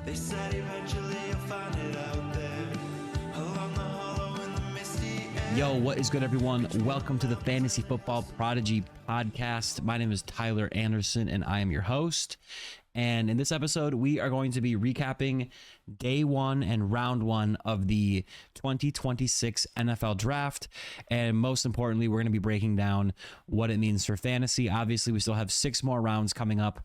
They said eventually you'll find it out there, along the hollow in the misty air. Yo, what is good, everyone? Welcome to the Fantasy Football Prodigy Podcast. My name is Tyler Anderson, and I am your host. And in this episode, we are going to be recapping day one and round one of the 2026 NFL Draft. And most importantly, we're going to be breaking down what it means for fantasy. Obviously, we still have 6 more rounds coming up.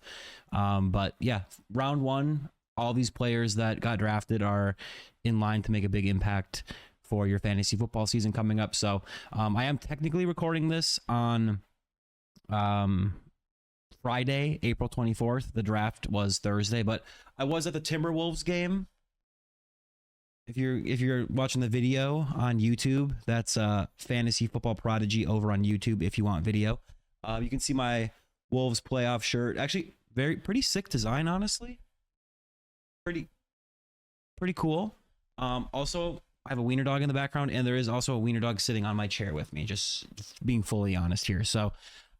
But yeah, round one, all these players that got drafted are in line to make a big impact for your fantasy football season coming up. So I am technically recording this on Friday, April 24th. The draft was Thursday, but I was at the Timberwolves game. If you're watching the video on YouTube, that's Fantasy Football Prodigy over on YouTube. If you want video, you can see my Wolves playoff shirt. Actually, pretty sick design, honestly. Pretty cool. Also, I have a wiener dog in the background, and there is also a wiener dog sitting on my chair with me. Just being fully honest here. So,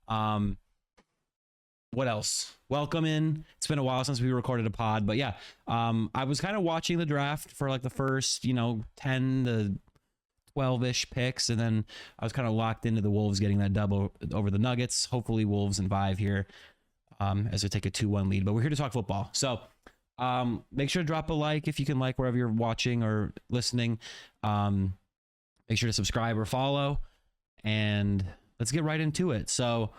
what else? Welcome in. It's been a while since we recorded a pod, but yeah, I was kind of watching the draft for like the first, 10 to 12-ish picks, and then I was kind of locked into the Wolves getting that double over the Nuggets. Hopefully Wolves in 5 here as they take a 2-1 lead, but we're here to talk football. So make sure to drop a like if you can, like wherever you're watching or listening. Make sure to subscribe or follow, and let's get right into it. So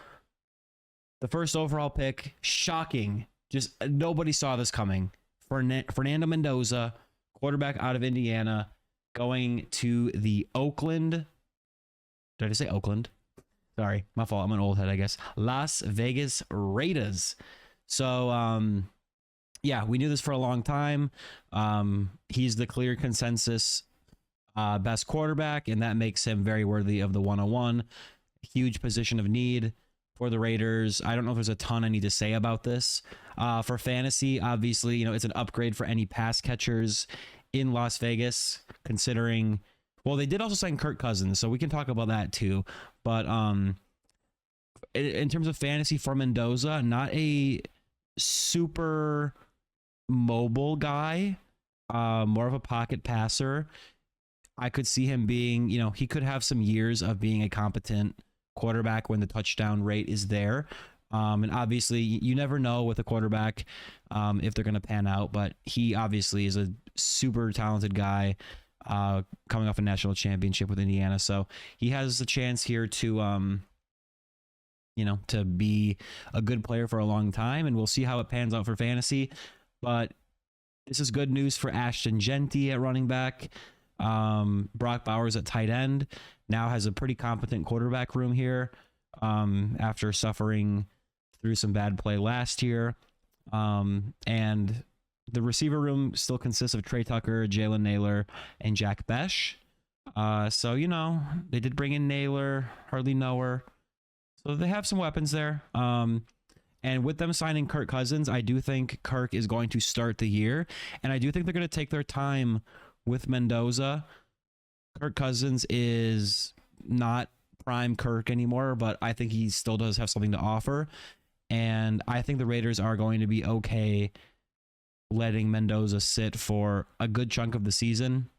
the first overall pick, shocking. Just nobody saw this coming. Fernando Mendoza, quarterback out of Indiana, going to the Oakland. Did I say Oakland? Sorry, my fault. I'm an old head, I guess. Las Vegas Raiders. So, yeah, we knew this for a long time. He's the clear consensus best quarterback, and that makes him very worthy of the 101. Huge position of need for the Raiders. I don't know if there's a ton I need to say about this. For fantasy, obviously, it's an upgrade for any pass catchers in Las Vegas, considering, well, they did also sign Kirk Cousins, so we can talk about that too. But in terms of fantasy for Mendoza, not a super mobile guy, more of a pocket passer. I could see him being, he could have some years of being a competent quarterback when the touchdown rate is there. And obviously you never know with a quarterback if they're going to pan out, but he obviously is a super talented guy coming off a national championship with Indiana. So he has a chance here to, to be a good player for a long time, and we'll see how it pans out for fantasy. But this is good news for Ashton Genty at running back. Brock Bowers at tight end now has a pretty competent quarterback room here after suffering through some bad play last year. And the receiver room still consists of Trey Tucker, Jalen Naylor, and Jack Besh. So, they did bring in Naylor, hardly know her. So they have some weapons there. And with them signing Kirk Cousins, I do think Kirk is going to start the year. And I do think they're going to take their time with Mendoza. Kirk Cousins is not prime Kirk anymore, but I think he still does have something to offer. And I think the Raiders are going to be okay letting Mendoza sit for a good chunk of the season.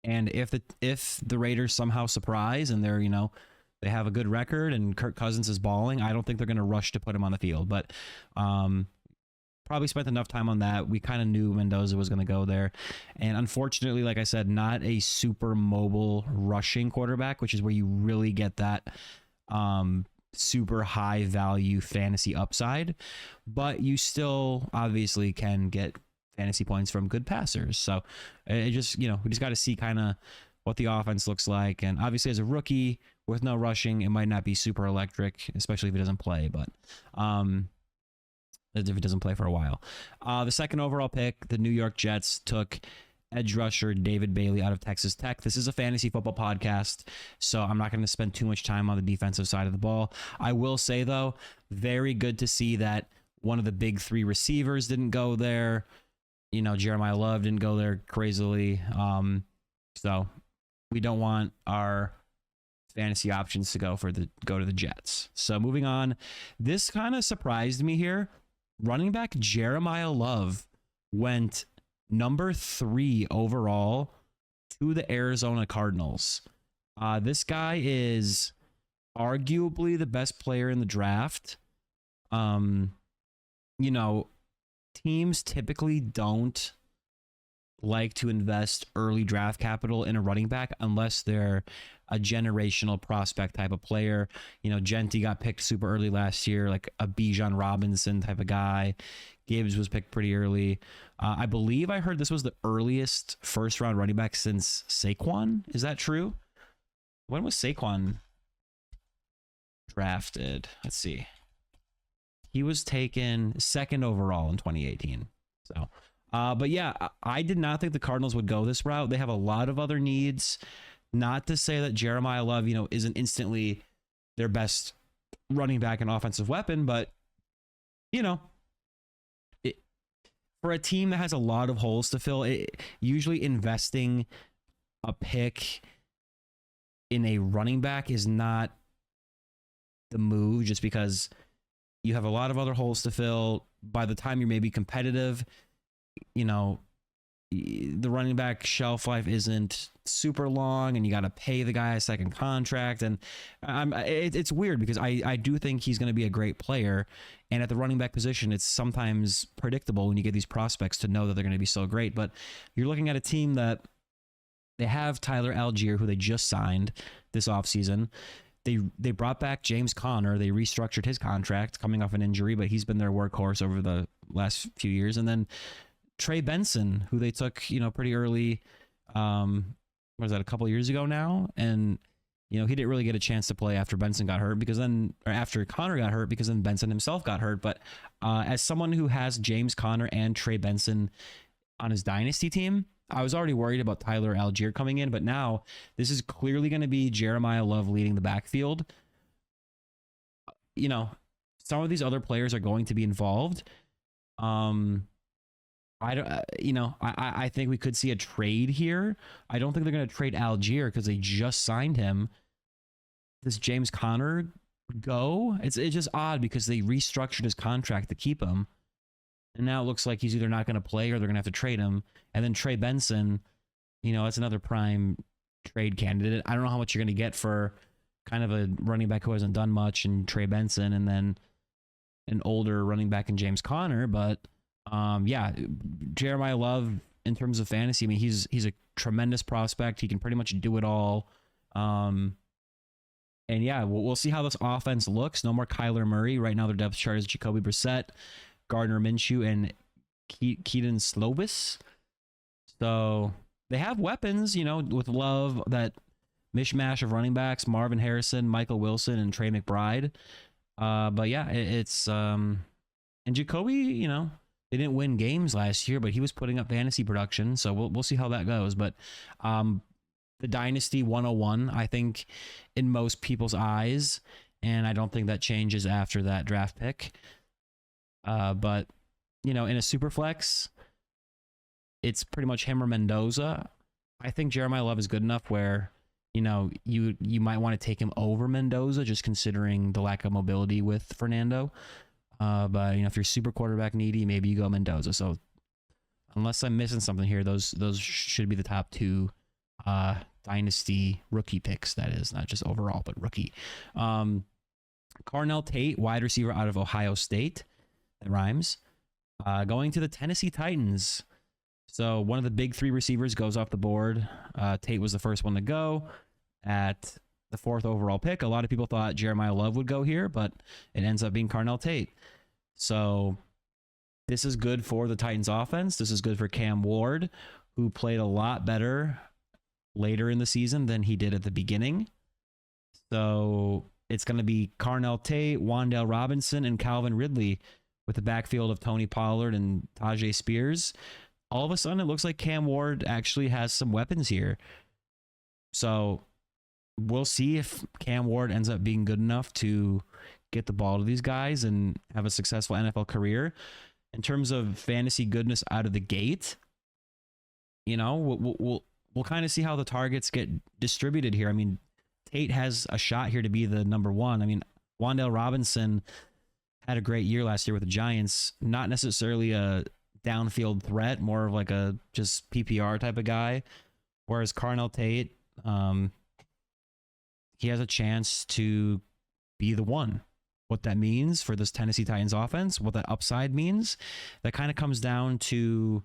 And if the Raiders somehow surprise and they're, they have a good record and Kirk Cousins is balling, I don't think they're going to rush to put him on the field. But probably spent enough time on that. We kind of knew Mendoza was going to go there. And unfortunately, like I said, not a super mobile rushing quarterback, which is where you really get that super high value fantasy upside. But you still obviously can get fantasy points from good passers. So it just, we just got to see kind of what the offense looks like. And obviously as a rookie with no rushing, it might not be super electric, especially if he doesn't play. But if he doesn't play for a while. The second overall pick, the New York Jets took edge rusher David Bailey out of Texas Tech. This is a fantasy football podcast, so I'm not going to spend too much time on the defensive side of the ball. I will say, though, very good to see that one of the big 3 receivers didn't go there. Jeremiyah Love didn't go there crazily. So we don't want our fantasy options to go to the Jets. So moving on, this kind of surprised me here. Running back Jeremiyah Love went number 3 overall to the Arizona Cardinals. This guy is arguably the best player in the draft. You know, teams typically don't like to invest early draft capital in a running back unless they're a generational prospect type of player. You know, Genty got picked super early last year, like a Bijan Robinson type of guy. Gibbs was picked pretty early. I believe I heard this was the earliest first round running back since Saquon. Is that true? When was Saquon drafted? Let's see. He was taken 2nd overall in 2018. So, but yeah, I did not think the Cardinals would go this route. They have a lot of other needs. Not to say that Jeremiyah Love, isn't instantly their best running back and offensive weapon, but for a team that has a lot of holes to fill, usually investing a pick in a running back is not the move, just because you have a lot of other holes to fill. By the time you're maybe competitive, the running back shelf life isn't super long, and you got to pay the guy a second contract. And it's weird because I do think he's going to be a great player. And at the running back position, it's sometimes predictable when you get these prospects to know that they're going to be so great. But you're looking at a team that they have Tyler Algier, who they just signed this offseason. They brought back James Conner. They restructured his contract coming off an injury, but he's been their workhorse over the last few years. And then Trey Benson, who they took, pretty early, what was that, a couple years ago now? And, he didn't really get a chance to play after Benson got hurt after Conner got hurt, because then Benson himself got hurt. But as someone who has James Conner and Trey Benson on his dynasty team, I was already worried about Tyler Algier coming in, but now this is clearly going to be Jeremiyah Love leading the backfield. Some of these other players are going to be involved. I think we could see a trade here. I don't think they're going to trade Algier because they just signed him. Does James Conner go? It's just odd because they restructured his contract to keep him. And now it looks like he's either not going to play or they're going to have to trade him. And then Trey Benson, that's another prime trade candidate. I don't know how much you're going to get for kind of a running back who hasn't done much in Trey Benson, and then an older running back in James Conner. But Jeremiyah Love, in terms of fantasy, I mean, he's a tremendous prospect. He can pretty much do it all. And yeah, we'll see how this offense looks. No more Kyler Murray. Right now, their depth chart is Jacoby Brissett, Gardner Minshew, and Keaton Slovis. So they have weapons, with Love, that mishmash of running backs: Marvin Harrison, Michael Wilson, and Trey McBride. But yeah, it's and Jacoby, they didn't win games last year, but he was putting up fantasy production. So we'll see how that goes. But the Dynasty 101, I think, in most people's eyes, and I don't think that changes after that draft pick. But in a super flex, it's pretty much him or Mendoza. I think Jeremiyah Love is good enough where you might want to take him over Mendoza, just considering the lack of mobility with Fernando. But if you're super quarterback needy, maybe you go Mendoza. So unless I'm missing something here, those should be the top 2 dynasty rookie picks. That is, not just overall, but rookie. Carnell Tate, wide receiver out of Ohio State. That rhymes. Going to the Tennessee Titans. So one of the big 3 receivers goes off the board. Tate was the first one to go at the 4th overall pick. A lot of people thought Jeremiyah Love would go here, but it ends up being Carnell Tate. So this is good for the Titans offense. This is good for Cam Ward, who played a lot better later in the season than he did at the beginning. So it's going to be Carnell Tate, Wan'Dale Robinson, and Calvin Ridley with the backfield of Tony Pollard and Tajay Spears. All of a sudden, it looks like Cam Ward actually has some weapons here. So we'll see if Cam Ward ends up being good enough to get the ball to these guys and have a successful NFL career. In terms of fantasy goodness out of the gate, we'll kind of see how the targets get distributed here. I mean, Tate has a shot here to be the number 1. I mean, Wan'Dale Robinson had a great year last year with the Giants. Not necessarily a downfield threat, more of like a just PPR type of guy. Whereas Carnell Tate, he has a chance to be the one. What that means for this Tennessee Titans offense, what that upside means, that kind of comes down to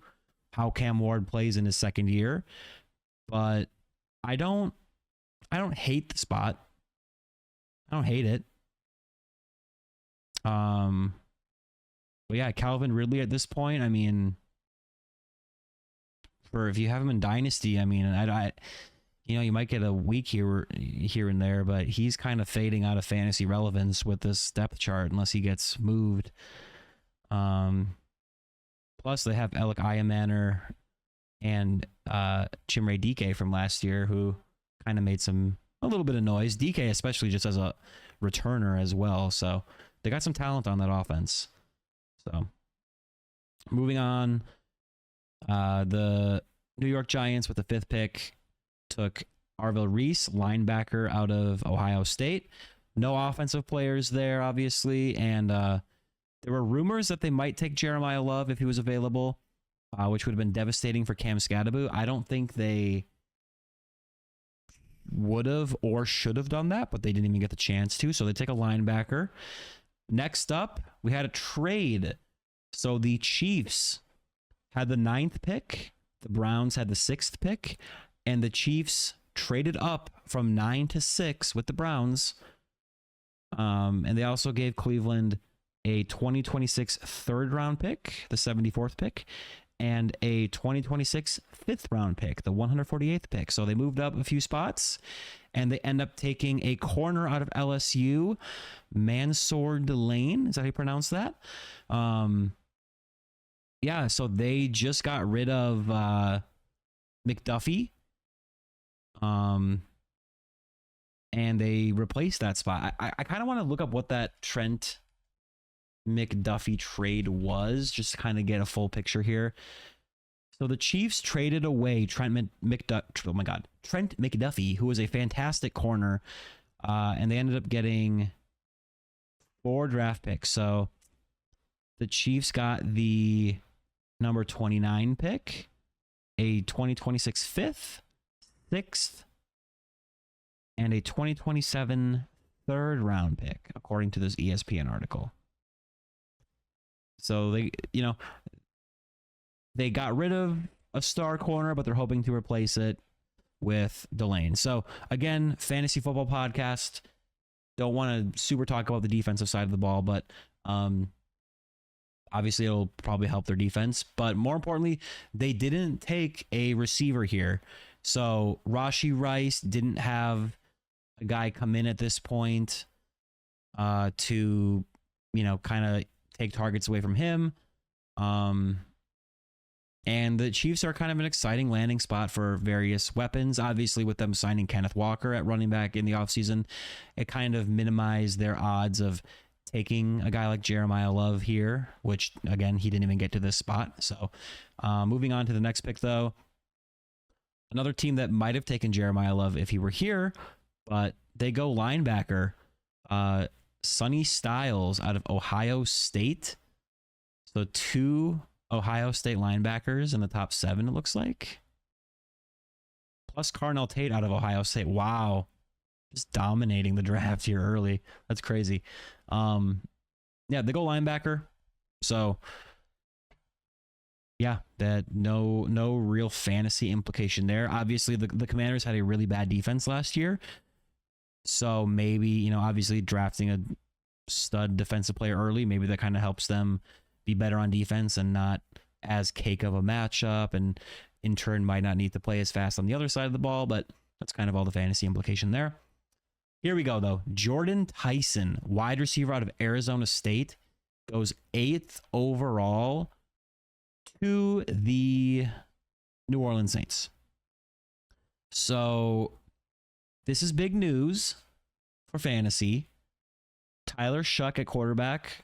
how Cam Ward plays in his second year. But I don't hate the spot. I don't hate it. But yeah, Calvin Ridley at this point, I mean, for if you have him in Dynasty, I mean, I you know, you might get a week here and there, but he's kind of fading out of fantasy relevance with this depth chart unless he gets moved. Plus, they have Alec Iamaner and Chimere Dike from last year, who kind of made a little bit of noise. Dike especially just as a returner as well, so they got some talent on that offense. So, moving on, the New York Giants with the 5th pick took Arvil Reese, linebacker out of Ohio State. No offensive players there, obviously, and there were rumors that they might take Jeremiyah Love if he was available, which would have been devastating for Cam Scadaboo. I don't think they would have or should have done that, but they didn't even get the chance to, so they take a linebacker. Next up, we had a trade. So the Chiefs had the 9th pick, the Browns had the 6th pick, and the Chiefs traded up from 9 to 6 with the Browns. And they also gave Cleveland a 2026 3rd round pick, the 74th pick, and a 2026 5th round pick, the 148th pick. So they moved up a few spots, and they end up taking a corner out of LSU, Mansour Delane. Is that how you pronounce that? Yeah, so they just got rid of McDuffie. And they replaced that spot. I kind of want to look up what that Trent McDuffie trade was, just to kind of get a full picture here. So the Chiefs traded away Trent McDuffie, who was a fantastic corner, and they ended up getting 4 draft picks. So the Chiefs got the number 29 pick, a 2026 5th, 6th, and a 2027 3rd round pick, according to this ESPN article. So they got rid of a star corner, but they're hoping to replace it with Delane. So again, fantasy football podcast. Don't want to super talk about the defensive side of the ball, but obviously it'll probably help their defense. But more importantly, they didn't take a receiver here. So Rashee Rice didn't have a guy come in at this point to, kind of take targets away from him. And the Chiefs are kind of an exciting landing spot for various weapons. Obviously, with them signing Kenneth Walker at running back in the offseason, it kind of minimized their odds of taking a guy like Jeremiyah Love here, which, again, he didn't even get to this spot. So moving on to the next pick, though. Another team that might have taken Jeremiyah Love if he were here, but they go linebacker. Sonny Styles out of Ohio State. So 2 Ohio State linebackers in the top 7, it looks like. Plus Carnell Tate out of Ohio State. Wow. Just dominating the draft here early. That's crazy. Yeah, they go linebacker. So yeah, that no real fantasy implication there. Obviously, the Commanders had a really bad defense last year. So maybe, obviously drafting a stud defensive player early, maybe that kind of helps them be better on defense and not as cake of a matchup, and in turn might not need to play as fast on the other side of the ball, but that's kind of all the fantasy implication there. Here we go, though. Jordyn Tyson, wide receiver out of Arizona State, goes 8th overall to the New Orleans Saints. So this is big news for fantasy. Tyler Shuck at quarterback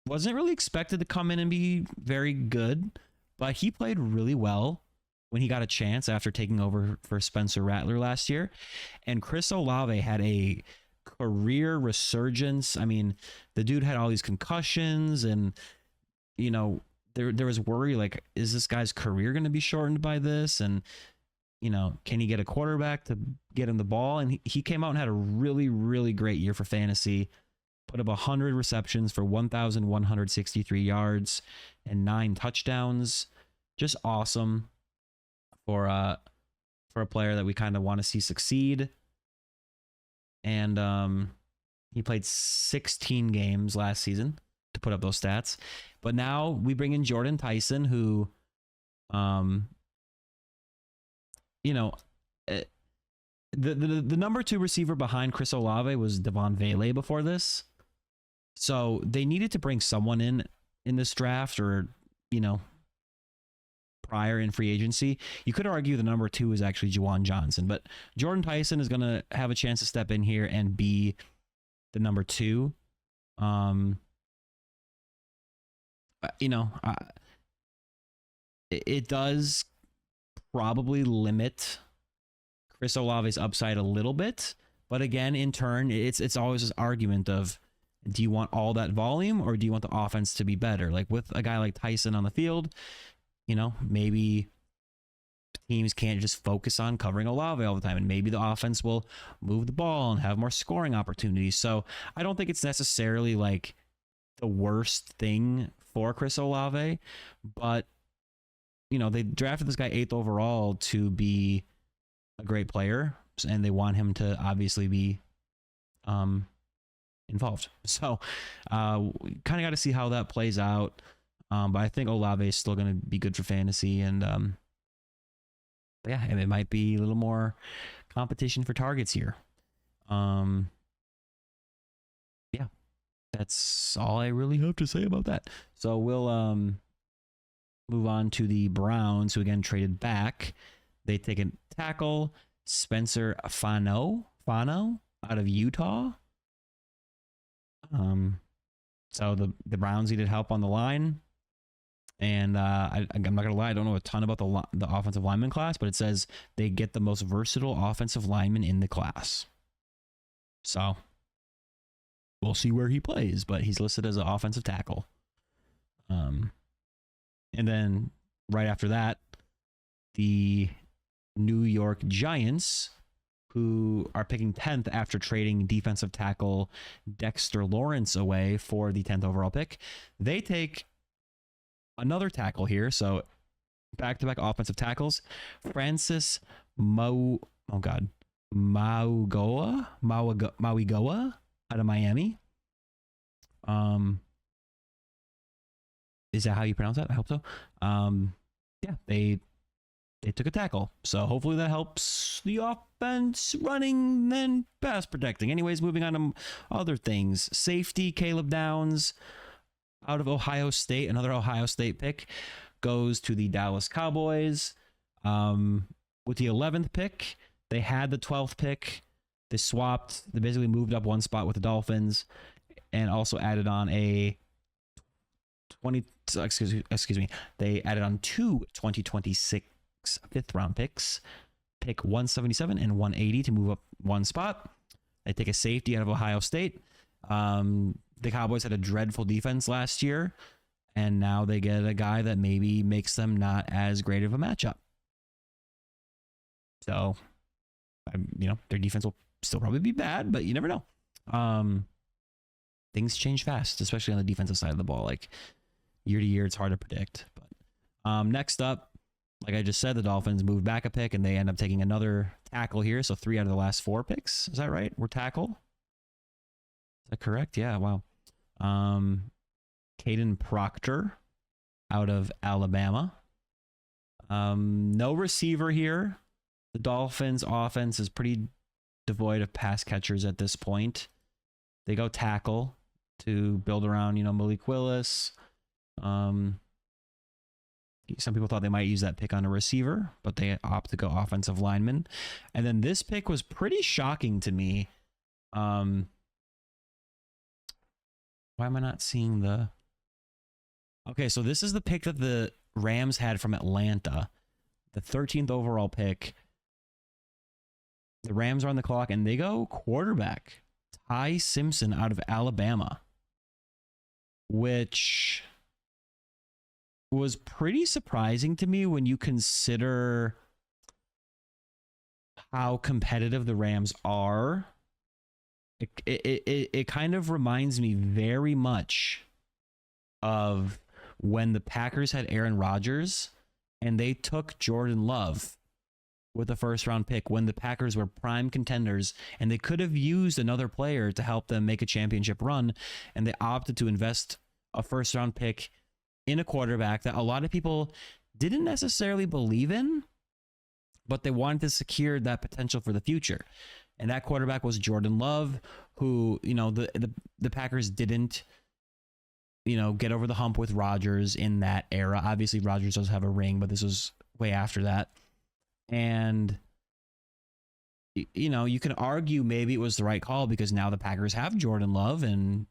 wasn't really expected to come in and be very good, but he played really well when he got a chance after taking over for Spencer Rattler last year. And Chris Olave had a career resurgence. I mean, the dude had all these concussions and, there was worry, like, is this guy's career going to be shortened by this? And, you know, can he get a quarterback to get him the ball? And he came out and had a really, really great year for fantasy. Put up 100 receptions for 1,163 yards and 9 touchdowns. Just awesome for a player that we kind of want to see succeed. And he played 16 games last season to put up those stats. But now we bring in Jordyn Tyson, who, you know, the number 2 receiver behind Chris Olave was Devon Vele before this. So they needed to bring someone in this draft, or, you know, prior in free agency. You could argue the number 2 is actually Juwan Johnson, but Jordyn Tyson is going to have a chance to step in here and be the number 2. You know, it does probably limit Chris Olave's upside a little bit, but again, in turn, it's always this argument of, do you want all that volume, or do you want the offense to be better? Like with a guy like Tyson on the field, you know, maybe teams can't just focus on covering Olave all the time, and maybe the offense will move the ball and have more scoring opportunities. So I don't think it's necessarily like the worst thing for Chris Olave, but, you know, they drafted this guy 8th overall to be a great player, and they want him to obviously be involved. So kind of got to see how that plays out. But I think Olave is still going to be good for fantasy, and but yeah, and it might be a little more competition for targets here. Yeah, that's all I really have to say about that. So we'll move on to the Browns, who again traded back. They take a tackle, Spencer Fano out of Utah. So the Browns needed help on the line. And I'm not going to lie, I don't know a ton about the offensive lineman class, but it says they get the most versatile offensive lineman in the class. So we'll see where he plays, but he's listed as an offensive tackle. And then right after that, the New York Giants, who are picking 10th after trading defensive tackle Dexter Lawrence away for the 10th overall pick, they take another tackle here. So back-to-back offensive tackles. Francis Mauigoa out of Miami. Is that how you pronounce that? I hope so. Yeah, they took a tackle. So hopefully that helps the offense running and pass protecting. Anyways, moving on to other things. Safety, Caleb Downs out of Ohio State, another Ohio State pick, goes to the Dallas Cowboys. With the 11th pick, they had the 12th pick. They swapped. They basically moved up one spot with the Dolphins, and also added on a 20. Excuse me. They added on 2 2026 fifth-round picks, pick 177 and 180 to move up one spot. They take a safety out of Ohio State. The Cowboys had a dreadful defense last year, and now they get a guy that maybe makes them not as great of a matchup. So, you know, their defense will still probably be bad, but you never know. Things change fast, especially on the defensive side of the ball. Like year to year, it's hard to predict. But next up, like I just said, the Dolphins moved back a pick, and they end up taking another tackle here. So 3 out of the last 4 picks. Is that right? Were tackle? Is that correct? Yeah, wow. Caden Proctor out of Alabama. No receiver here. The Dolphins' offense is pretty devoid of pass catchers at this point. They go tackle to build around, you know, Malik Willis. Some people thought they might use that pick on a receiver, but they opt to go offensive lineman. And then this pick was pretty shocking to me. Why am I not seeing the... Okay, so this is the pick that the Rams had from Atlanta. The 13th overall pick. The Rams are on the clock, and they go quarterback. Ty Simpson out of Alabama. Which was pretty surprising to me when you consider how competitive the Rams are. It kind of reminds me very much of when the Packers had Aaron Rodgers and they took Jordyn Love with a first round pick when the Packers were prime contenders and they could have used another player to help them make a championship run, and they opted to invest a first round pick in a quarterback that a lot of people didn't necessarily believe in, but they wanted to secure that potential for the future. And that quarterback was Jordyn Love, who, you know, the Packers didn't, you know, get over the hump with Rodgers in that era. Obviously, Rodgers does have a ring, but this was way after that. And, you know, you can argue maybe it was the right call because now the Packers have Jordyn Love and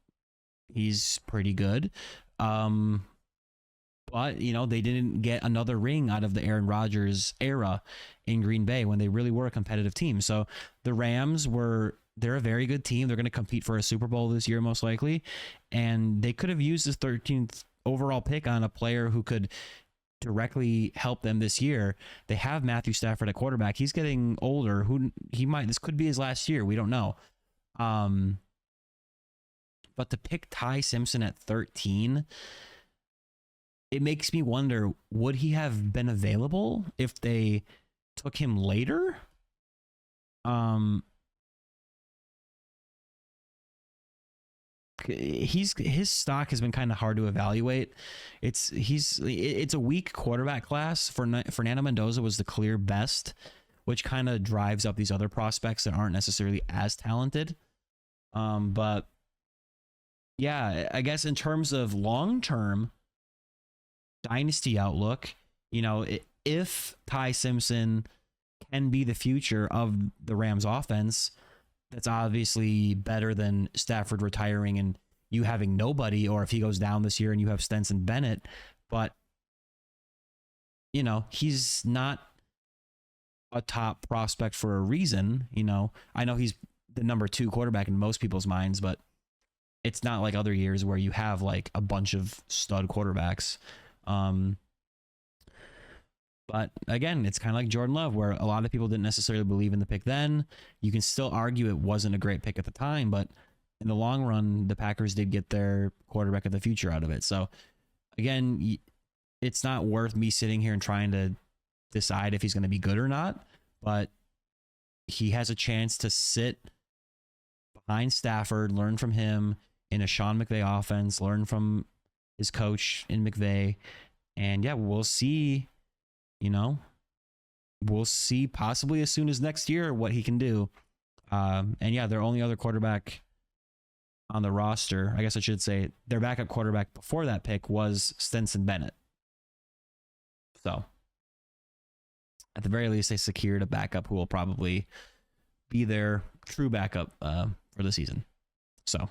he's pretty good. But, you know, they didn't get another ring out of the Aaron Rodgers era in Green Bay when they really were a competitive team. So the Rams they're a very good team. They're going to compete for a Super Bowl this year, most likely. And they could have used this 13th overall pick on a player who could directly help them this year. They have Matthew Stafford at quarterback. He's getting older. This could be his last year. We don't know. But to pick Ty Simpson at 13, it makes me wonder, would he have been available if they took him later? His stock has been kind of hard to evaluate. It's a weak quarterback class. Fernando Mendoza was the clear best, which kind of drives up these other prospects that aren't necessarily as talented. But yeah, I guess in terms of long-term dynasty outlook, you know, if Ty Simpson can be the future of the Rams offense, that's obviously better than Stafford retiring and you having nobody, or if he goes down this year and you have Stetson Bennett. But, you know, he's not a top prospect for a reason. You know, I know he's the number 2 quarterback in most people's minds, but it's not like other years where you have like a bunch of stud quarterbacks. But again, it's kind of like Jordyn Love, where a lot of people didn't necessarily believe in the pick then. You can still argue it wasn't a great pick at the time, but in the long run, the Packers did get their quarterback of the future out of it. So again, it's not worth me sitting here and trying to decide if he's going to be good or not, but he has a chance to sit behind Stafford, learn from him in a Sean McVay offense, learn from his coach in McVay. And yeah, we'll see. You know, we'll see possibly as soon as next year what he can do. And yeah, their only other quarterback on the roster, I guess I should say, their backup quarterback before that pick was Stetson Bennett. So at the very least, they secured a backup who will probably be their true backup for the season. So,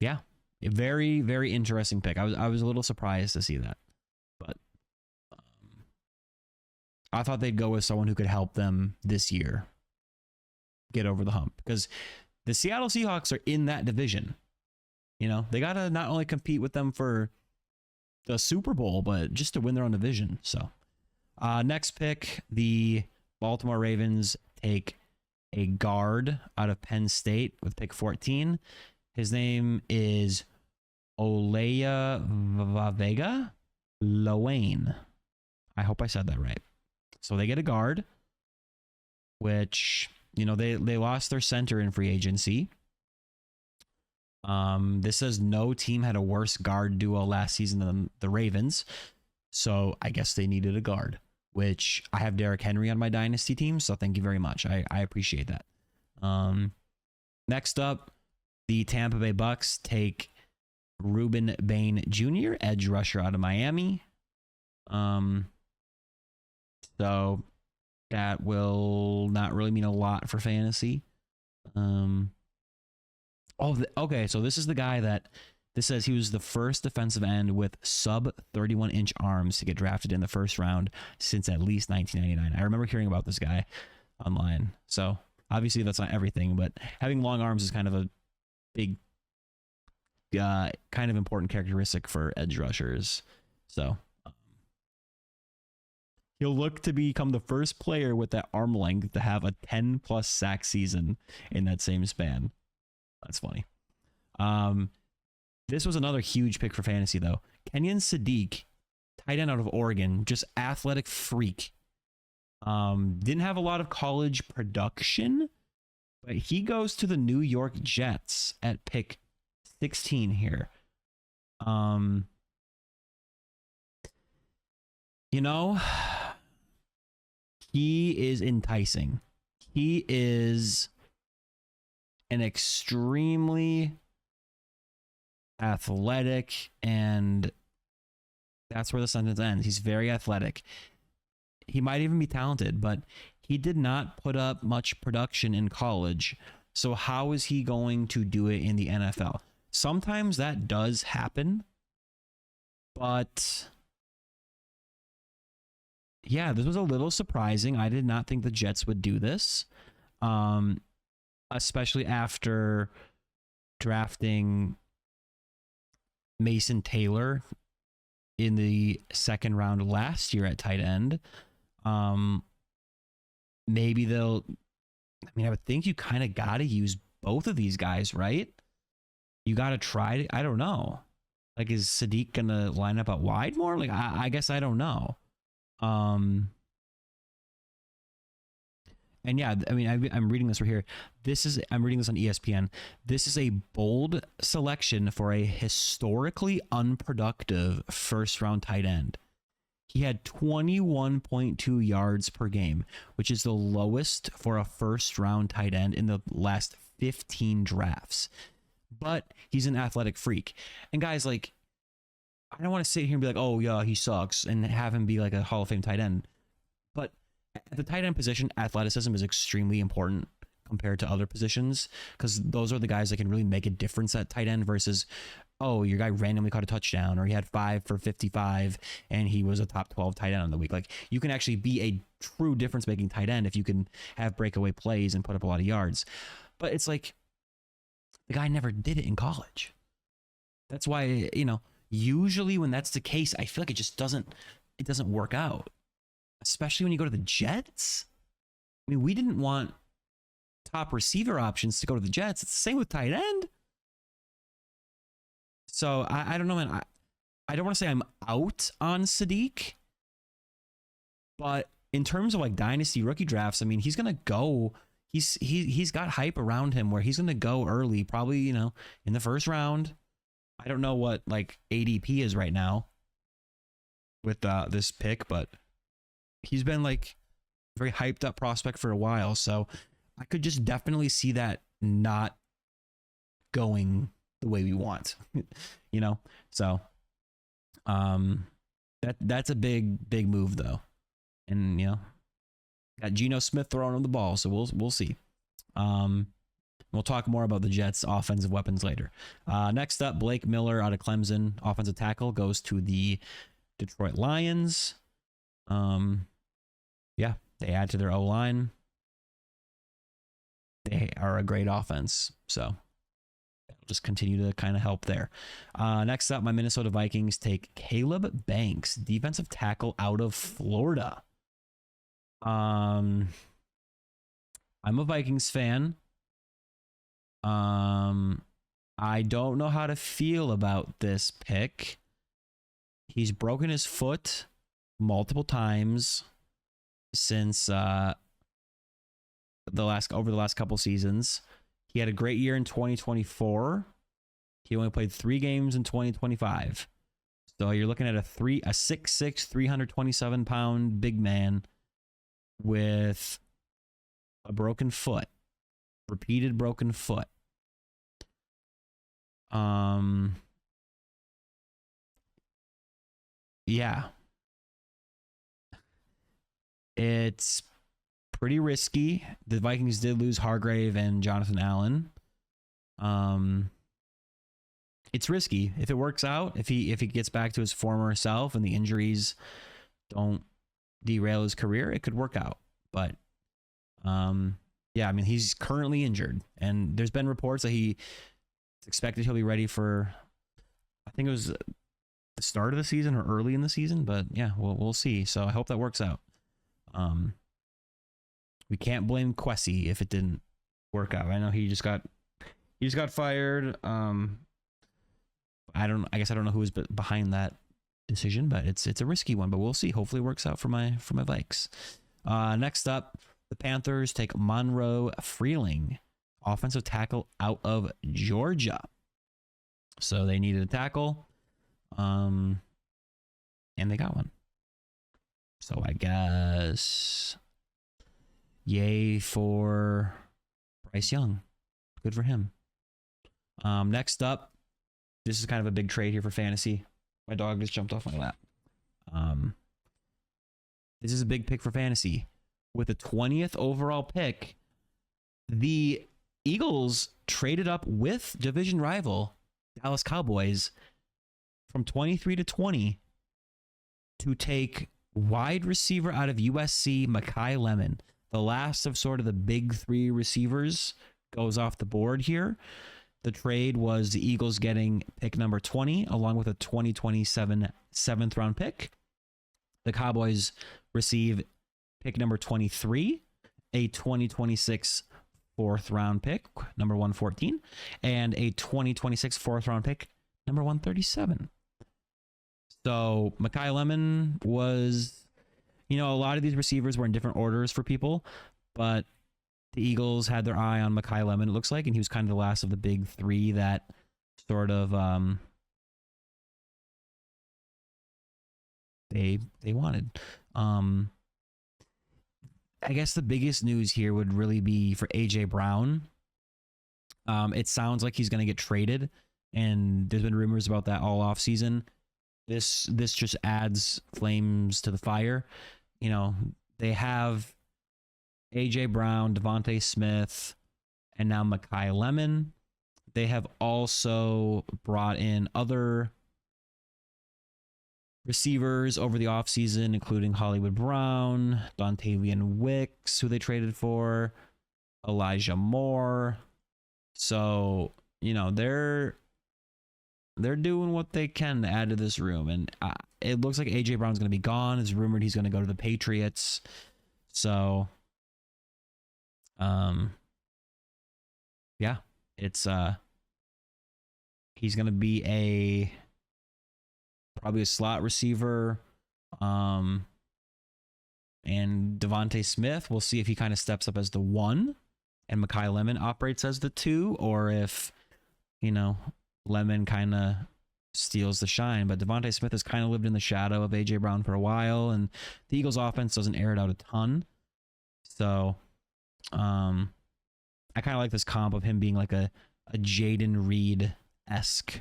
yeah, a very, very interesting pick. I was a little surprised to see that. But I thought they'd go with someone who could help them this year get over the hump, because the Seattle Seahawks are in that division. You know, they got to not only compete with them for the Super Bowl, but just to win their own division. So next pick, the Baltimore Ravens take a guard out of Penn State with pick 14. His name is Olaya Vavega Lowane. I hope I said that right. So they get a guard, which, you know, they lost their center in free agency. This says no team had a worse guard duo last season than the Ravens. So I guess they needed a guard, which I have Derrick Henry on my dynasty team. So thank you very much. I appreciate that. Next up, the Tampa Bay Bucks take Ruben Bain Jr., edge rusher out of Miami. So that will not really mean a lot for fantasy. Okay, so this is the guy that this says he was the first defensive end with sub 31-inch arms to get drafted in the first round since at least 1999. I remember hearing about this guy online. So obviously that's not everything, but having long arms is kind of a big kind of important characteristic for edge rushers. So he'll look to become the first player with that arm length to have a 10+ sack season in that same span. That's funny. This was another huge pick for fantasy, though. Kenyon Sadiq, tight end out of Oregon, just athletic freak. Didn't have a lot of college production, but he goes to the New York Jets at pick 16 here. You know, he is enticing. He is an extremely athletic, and that's where the sentence ends. He's very athletic. He might even be talented, but he did not put up much production in college. So how is he going to do it in the NFL? Sometimes that does happen, but yeah, this was a little surprising. I did not think the Jets would do this, especially after drafting Mason Taylor in the second round last year at tight end. Maybe they'll, I mean, I would think you kind of got to use both of these guys, right? You got to try it. I don't know. Like, is Sadiq going to line up out wide more? Like, I guess I don't know. And yeah, I mean, I'm reading this right here. I'm reading this on ESPN. This is a bold selection for a historically unproductive first round tight end. He had 21.2 yards per game, which is the lowest for a first round tight end in the last 15 drafts. But he's an athletic freak. And guys, like, I don't want to sit here and be like, oh yeah, he sucks, and have him be like a Hall of Fame tight end. But at the tight end position, athleticism is extremely important compared to other positions, because those are the guys that can really make a difference at tight end versus, oh, your guy randomly caught a touchdown, or he had 5 for 55 and he was a top 12 tight end on the week. Like, you can actually be a true difference making tight end if you can have breakaway plays and put up a lot of yards. But it's like, the guy never did it in college. That's why, you know, usually when that's the case, I feel like it doesn't work out, especially when you go to the Jets. I mean, we didn't want top receiver options to go to the Jets. It's the same with tight end. So I don't know, man. I don't want to say I'm out on Sadiq, but in terms of like dynasty rookie drafts, I mean, he's gonna go. He's got hype around him where he's gonna go early, probably, you know, in the first round. I don't know what like ADP is right now with this pick, but he's been like a very hyped up prospect for a while. So I could just definitely see that not going the way we want, you know? So that's a big move though. And, you know, got Geno Smith throwing him the ball, so we'll see. We'll talk more about the Jets' offensive weapons later. Next up, Blake Miller out of Clemson, offensive tackle, goes to the Detroit Lions. Yeah, they add to their O-line. They are a great offense, so it'll just continue to kind of help there. Next up, my Minnesota Vikings take Caleb Banks, defensive tackle out of Florida. I'm a Vikings fan. I don't know how to feel about this pick. He's broken his foot multiple times since over the last couple seasons. He had a great year in 2024. He only played 3 games in 2025. So you're looking at a 6'6", 327-pound big man with a broken foot, repeated broken foot. Yeah. It's pretty risky. The Vikings did lose Hargrave and Jonathan Allen. It's risky. If it works out, if he gets back to his former self and the injuries don't derail his career, it could work out. But yeah, I mean, he's currently injured, and there's been reports that it's expected he'll be ready for I think it was the start of the season or early in the season, but yeah, we'll see. So I hope that works out. We can't blame Kwesi if it didn't work out. I know he just got fired. I guess I don't know who was behind that decision, but it's a risky one, but we'll see. Hopefully it works out for my Vikes. Next up, the Panthers take Monroe Freeling, offensive tackle out of Georgia. So they needed a tackle, and they got one. So I guess yay for Bryce Young. Good for him. Next up, this is kind of a big trade here for fantasy. My dog just jumped off my lap. This is a big pick for fantasy. With the 20th overall pick, the Eagles traded up with division rival Dallas Cowboys from 23 to 20 to take wide receiver out of USC, Makai Lemon. The last of sort of the big three receivers goes off the board here. The trade was the Eagles getting pick number 20 along with a 2027 7th round pick. The Cowboys receive pick number 23, a 2026 4th round pick, number 114, and a 2026 4th round pick, number 137. So Makai Lemon was, a lot of these receivers were in different orders for people, but the Eagles had their eye on Makai Lemon, it looks like, and he was kind of the last of the big three that sort of they wanted. I guess the biggest news here would really be for AJ Brown. It sounds like he's going to get traded, and there's been rumors about that all off season. This just adds flames to the fire. They have AJ Brown, Devontae Smith, and now Makai Lemon. They have also brought in other receivers over the offseason, including Hollywood Brown, Dontavian Wicks, who they traded for, Elijah Moore. So, they're doing what they can to add to this room. And it looks like AJ Brown's going to be gone. It's rumored he's going to go to the Patriots. So, yeah, it's he's going to be probably a slot receiver. And Devontae Smith, we'll see if he kind of steps up as the 1 and Makai Lemon operates as the 2, or if, Lemon kind of steals the shine. But Devontae Smith has kind of lived in the shadow of AJ Brown for a while, and the Eagles offense doesn't air it out a ton. So I kind of like this comp of him being like a Jaden Reed-esque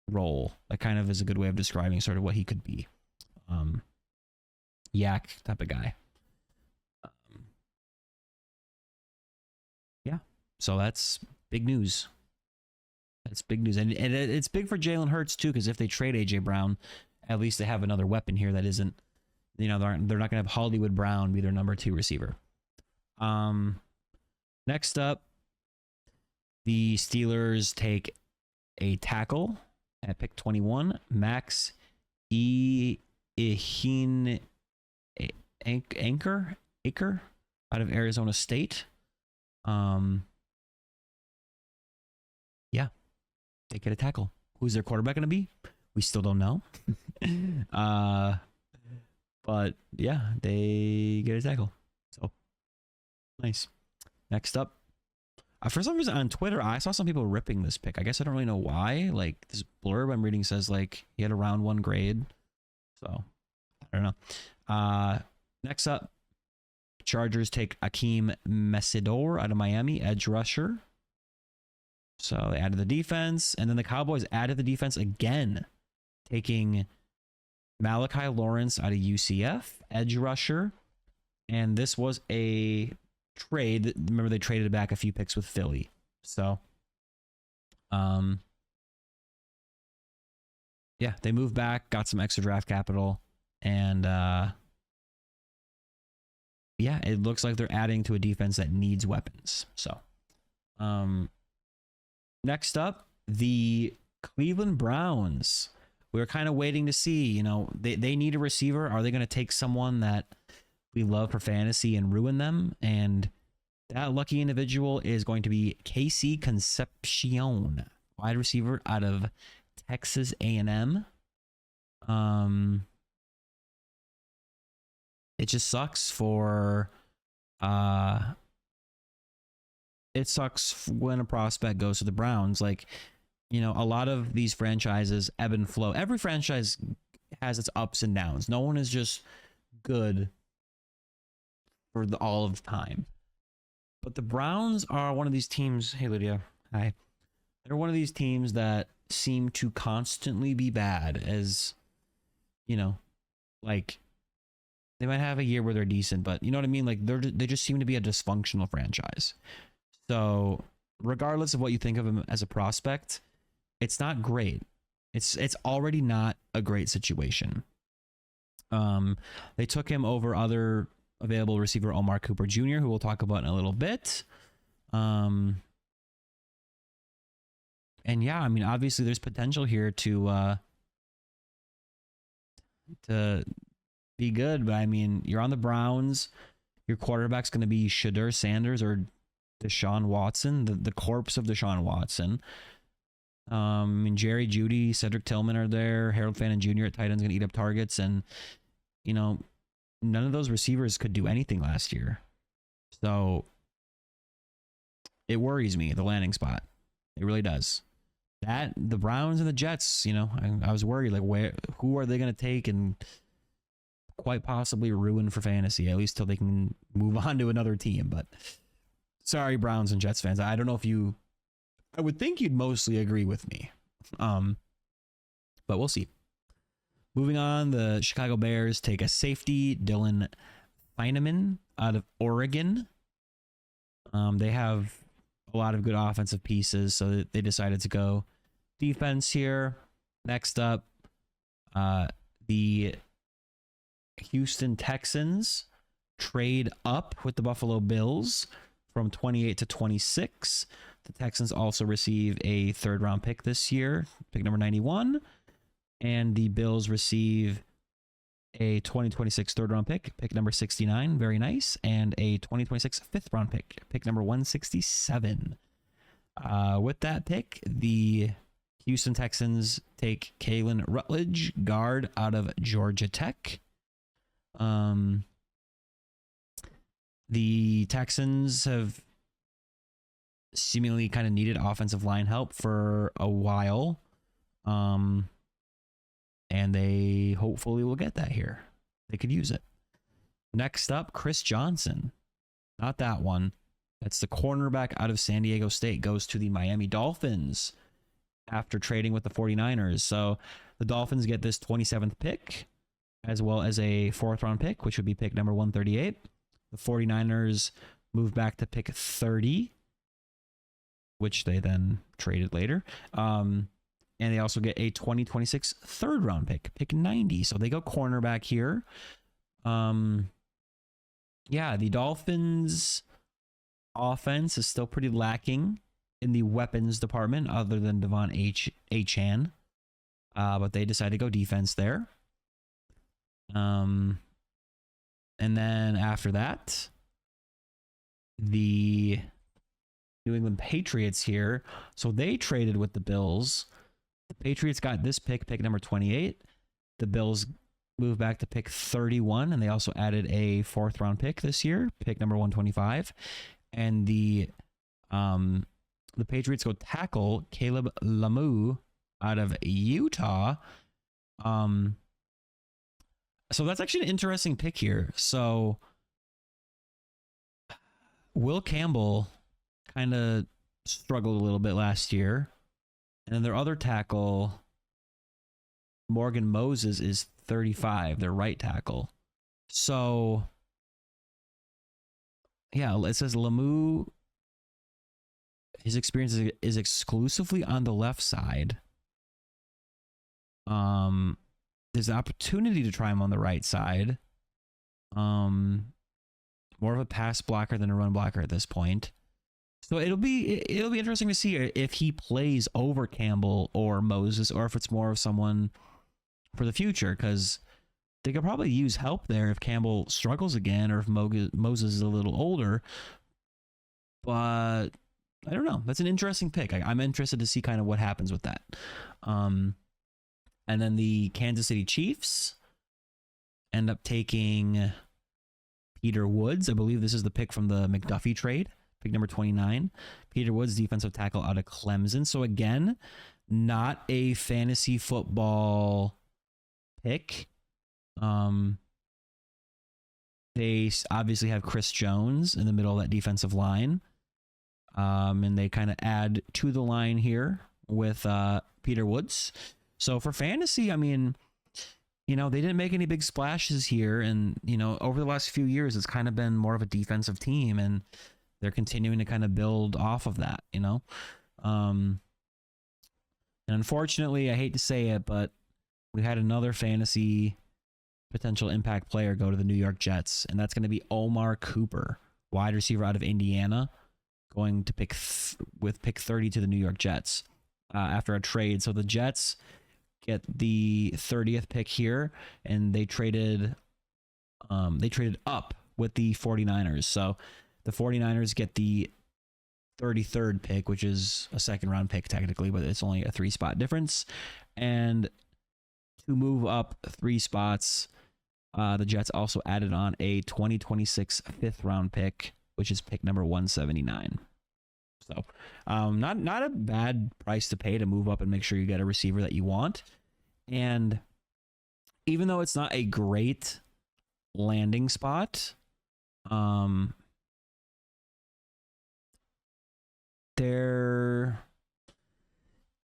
role. That kind of is a good way of describing sort of what he could be. Yak type of guy. Yeah. So that's big news. That's big news. And it's big for Jalen Hurts too, because if they trade AJ Brown, at least they have another weapon here that isn't, they're not going to have Hollywood Brown be their number 2 receiver. Next up, the Steelers take a tackle at pick 21, Max Ihin Anchor out of Arizona State. Yeah, they get a tackle. Who's their quarterback going to be? We still don't know. But yeah, they get a tackle. So nice. Next up, for some reason on Twitter, I saw some people ripping this pick. I guess I don't really know why. Like, this blurb I'm reading says like he had a round 1 grade. So I don't know. Next up, Chargers take Akeem Mesidor out of Miami, edge rusher. So they added the defense, and then the Cowboys added the defense again, taking Malachi Lawrence out of UCF, edge rusher. And this was a trade. Remember, they traded back a few picks with Philly. So, yeah, they moved back, got some extra draft capital, and yeah, it looks like they're adding to a defense that needs weapons. So, next up, the Cleveland Browns. We were kind of waiting to see, you know, they need a receiver. Are they going to take someone that we love for fantasy and ruin them? And that lucky individual is going to be Casey Concepcion, wide receiver out of Texas A&M. It just sucks for when a prospect goes to the Browns. Like, you know, a lot of these franchises ebb and flow. Every franchise has its ups and downs. No one is just good for all of time. But the Browns are one of these teams. Hey, Lydia. Hi. They're one of these teams that seem to constantly be bad, as, you know, like, they might have a year where they're decent, but you know what I mean? Like, they just seem to be a dysfunctional franchise. So regardless of what you think of him as a prospect, it's not great. It's already not a great situation. They took him over other available receiver Omar Cooper Jr., who we'll talk about in a little bit. And yeah, I mean, obviously there's potential here to be good, but I mean, you're on the Browns. Your quarterback's going to be Shedeur Sanders or Deshaun Watson, the corpse of Deshaun Watson. I mean, Jerry Jeudy, Cedric Tillman are there. Harold Fannin Jr. at tight end's going to eat up targets, and you know, none of those receivers could do anything last year. So it worries me, the landing spot. It really does. That the Browns and the Jets, you know, I was worried, like, who are they going to take and quite possibly ruin for fantasy, at least till they can move on to another team. But sorry, Browns and Jets fans. I don't know if I would think you'd mostly agree with me. But we'll see. Moving on, the Chicago Bears take a safety, Dylan Feineman out of Oregon. They have a lot of good offensive pieces, so they decided to go defense here. Next up, the Houston Texans trade up with the Buffalo Bills from 28 to 26. The Texans also receive a third-round pick this year, pick number 91. And the Bills receive a 2026 third-round pick, pick number 69, very nice, and a 2026 fifth-round pick, pick number 167. With that pick, the Houston Texans take Kalen Rutledge, guard out of Georgia Tech. The Texans have seemingly kind of needed offensive line help for a while. And they hopefully will get that here. They could use it. Next up, Chris Johnson. Not that one. That's the cornerback out of San Diego State. Goes to the Miami Dolphins after trading with the 49ers. So the Dolphins get this 27th pick, as well as a fourth-round pick, which would be pick number 138. The 49ers move back to pick 30, which they then traded later. And they also get a 2026 third-round pick, pick 90. So they go cornerback here. Yeah, the Dolphins' offense is still pretty lacking in the weapons department, other than Devon Achane. But they decided to go defense there. And then after that, the New England Patriots here. So they traded with the Bills. The Patriots got this pick, pick number 28. The Bills moved back to pick 31, and they also added a fourth-round pick this year, pick number 125. And the Patriots go tackle Caleb Lamu out of Utah. So that's actually an interesting pick here. So Will Campbell kind of struggled a little bit last year. And then their other tackle, Morgan Moses, is 35, their right tackle. So, yeah, it says Lamu, his experience is exclusively on the left side. There's an opportunity to try him on the right side. More of a pass blocker than a run blocker at this point. So it'll be interesting to see if he plays over Campbell or Moses, or if it's more of someone for the future, because they could probably use help there if Campbell struggles again, or if Moses is a little older. But I don't know. That's an interesting pick. I'm interested to see kind of what happens with that. And then the Kansas City Chiefs end up taking Peter Woods. I believe this is the pick from the McDuffie trade, pick number 29. Peter Woods, defensive tackle out of Clemson. So again, not a fantasy football pick. They obviously have Chris Jones in the middle of that defensive line. And they kind of add to the line here with Peter Woods. So for fantasy, I mean, they didn't make any big splashes here. And, over the last few years, it's kind of been more of a defensive team. And they're continuing to kind of build off of that, And unfortunately, I hate to say it, but we had another fantasy potential impact player go to the New York Jets. And that's going to be Omar Cooper, wide receiver out of Indiana, going to pick 30 to the New York Jets after a trade. So the Jets get the 30th pick here, and they traded up with the 49ers. So the 49ers get the 33rd pick, which is a second round pick technically, but it's only a 3-spot difference. And to move up 3 spots, the Jets also added on a 2026 5th round pick, which is pick number 179. So not a bad price to pay to move up and make sure you get a receiver that you want. And even though it's not a great landing spot, I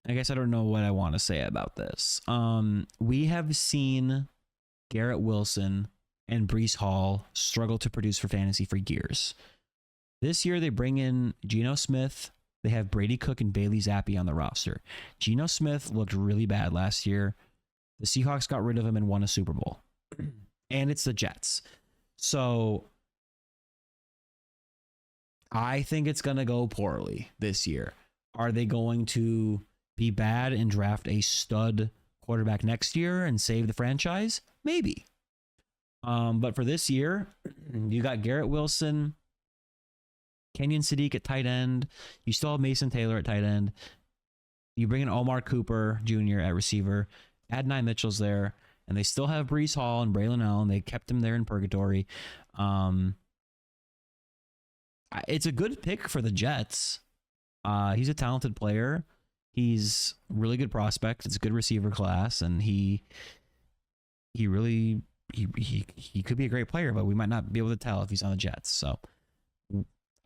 guess I don't know what I want to say about this. We have seen Garrett Wilson and Breece Hall struggle to produce for fantasy for years. This year, they bring in Geno Smith. They have Brady Cook and Bailey Zappi on the roster. Geno Smith looked really bad last year. The Seahawks got rid of him and won a Super Bowl. And it's the Jets. So I think it's going to go poorly this year. Are they going to be bad and draft a stud quarterback next year and save the franchise? Maybe. But for this year, you got Garrett Wilson, Kenyon Sadiq at tight end. You still have Mason Taylor at tight end. You bring in Omar Cooper Jr. at receiver. Adonai Mitchell's there. And they still have Breece Hall and Braylon Allen. They kept him there in purgatory. It's a good pick for the Jets. He's a talented player. He's a really good prospect. It's a good receiver class. And he could be a great player, but we might not be able to tell if he's on the Jets. So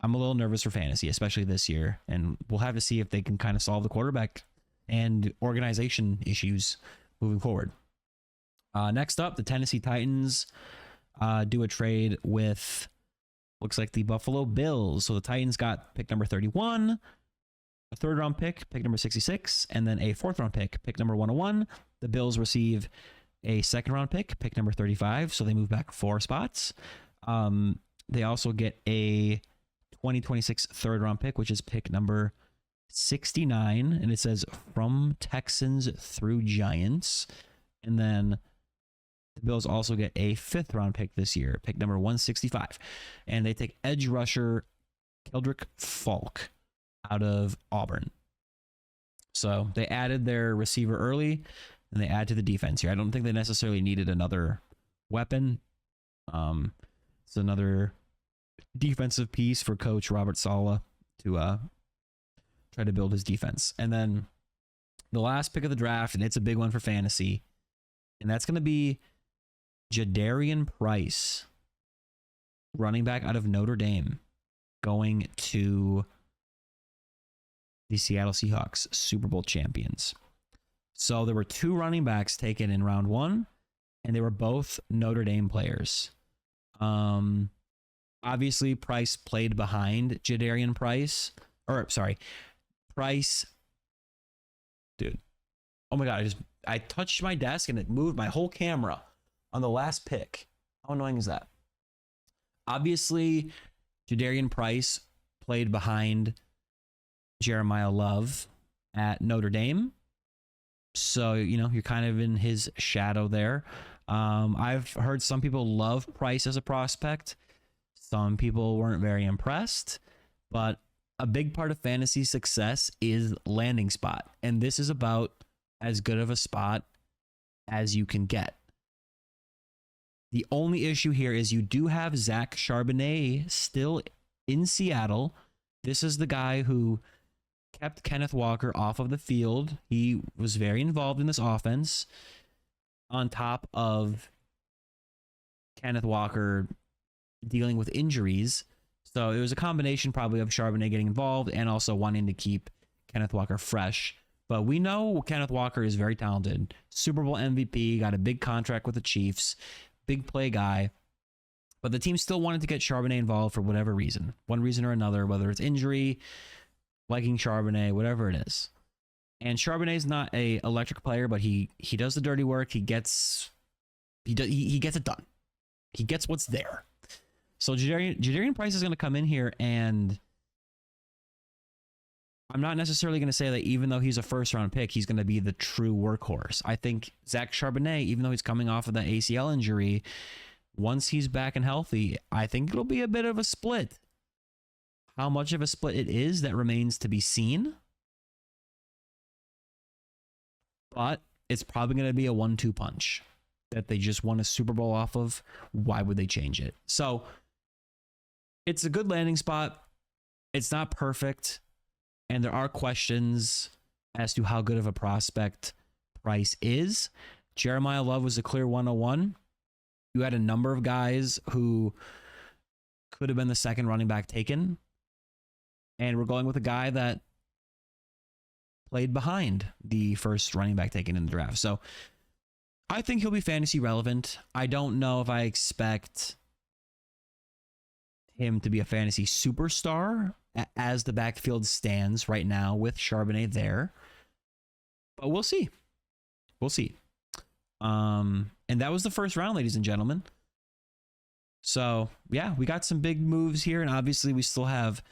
I'm a little nervous for fantasy, especially this year. And we'll have to see if they can kind of solve the quarterback and organization issues moving forward. Next up, the Tennessee Titans do a trade with, looks like, the Buffalo Bills. So the Titans got pick number 31, a 3rd round pick, pick number 66, and then a 4th round pick, pick number 101. The Bills receive a 2nd round pick, pick number 35. So they move back 4 spots. They also get a 2026 3rd round pick, which is pick number 69. And it says from Texans through Giants. And then the Bills also get a 5th round pick this year, pick number 165. And they take edge rusher Keldrick Falk out of Auburn. So they added their receiver early, and they add to the defense here. I don't think they necessarily needed another weapon. It's another defensive piece for Coach Robert Saleh to try to build his defense. And then the last pick of the draft, and it's a big one for fantasy, and that's going to be Jadarian Price, running back out of Notre Dame, going to the Seattle Seahawks, Super Bowl champions. So there were 2 running backs taken in round 1, and they were both Notre Dame players. Obviously, Price played behind Jadarian Price. Price. Dude. Oh my God, I touched my desk and it moved my whole camera on the last pick. How annoying is that? Obviously, Jadarian Price played behind Jeremiyah Love at Notre Dame. So, you know, you're kind of in his shadow there. I've heard some people love Price as a prospect. Some people weren't very impressed. But a big part of fantasy success is landing spot. And this is about as good of a spot as you can get. The only issue here is you do have Zach Charbonnet still in Seattle. This is the guy who kept Kenneth Walker off of the field. He was very involved in this offense on top of Kenneth Walker dealing with injuries. So it was a combination probably of Charbonnet getting involved and also wanting to keep Kenneth Walker fresh. But we know Kenneth Walker is very talented. Super Bowl MVP, got a big contract with the Chiefs, big play guy. But the team still wanted to get Charbonnet involved for whatever reason. One reason or another, whether it's injury, liking Charbonnet, whatever it is. And Charbonnet's not a electric player, but he does the dirty work. He gets it done. He gets what's there. So Jadarian Price is going to come in here, and I'm not necessarily going to say that even though he's a first-round pick, he's going to be the true workhorse. I think Zach Charbonnet, even though he's coming off of that ACL injury, once he's back and healthy, I think it'll be a bit of a split. How much of a split it is, that remains to be seen. But it's probably going to be a 1-2 punch that they just won a Super Bowl off of. Why would they change it? So it's a good landing spot. It's not perfect. And there are questions as to how good of a prospect Price is. Jeremiyah Love was a clear 101. You had a number of guys who could have been the second running back taken. And we're going with a guy that played behind the first running back taken in the draft. So I think he'll be fantasy relevant. I don't know if I expect him to be a fantasy superstar as the backfield stands right now with Charbonnet there. But we'll see. We'll see. And that was the first round, ladies and gentlemen. So, yeah, we got some big moves here. And obviously, we still have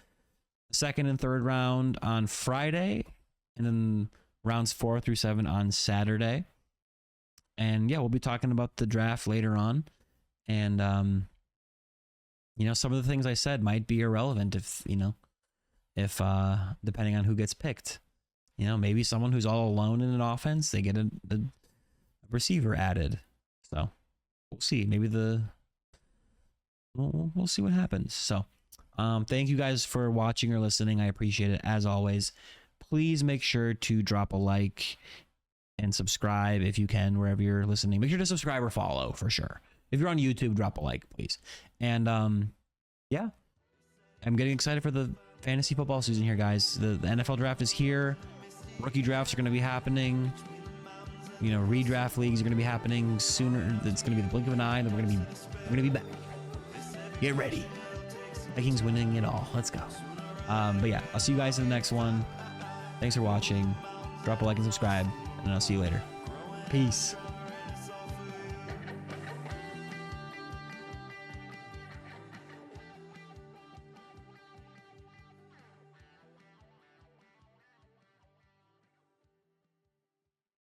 second and third round on Friday. And then rounds 4 through 7 on Saturday. And, yeah, we'll be talking about the draft later on. And, you know, some of the things I said might be irrelevant if depending on who gets picked. You know, maybe someone who's all alone in an offense, they get a receiver added. So we'll see. Maybe we'll see what happens. So thank you guys for watching or listening. I appreciate it as always. Please make sure to drop a like and subscribe if you can, wherever you're listening. Make sure to subscribe or follow for sure. If you're on YouTube, drop a like, please. And yeah, I'm getting excited for the fantasy football season here, guys. The NFL draft is here. Rookie drafts are going to be happening. You know, redraft leagues are going to be happening sooner. It's going to be the blink of an eye, and we're going to be back. Get ready. Vikings winning it all. Let's go. But yeah, I'll see you guys in the next one. Thanks for watching. Drop a like and subscribe, and I'll see you later. Peace.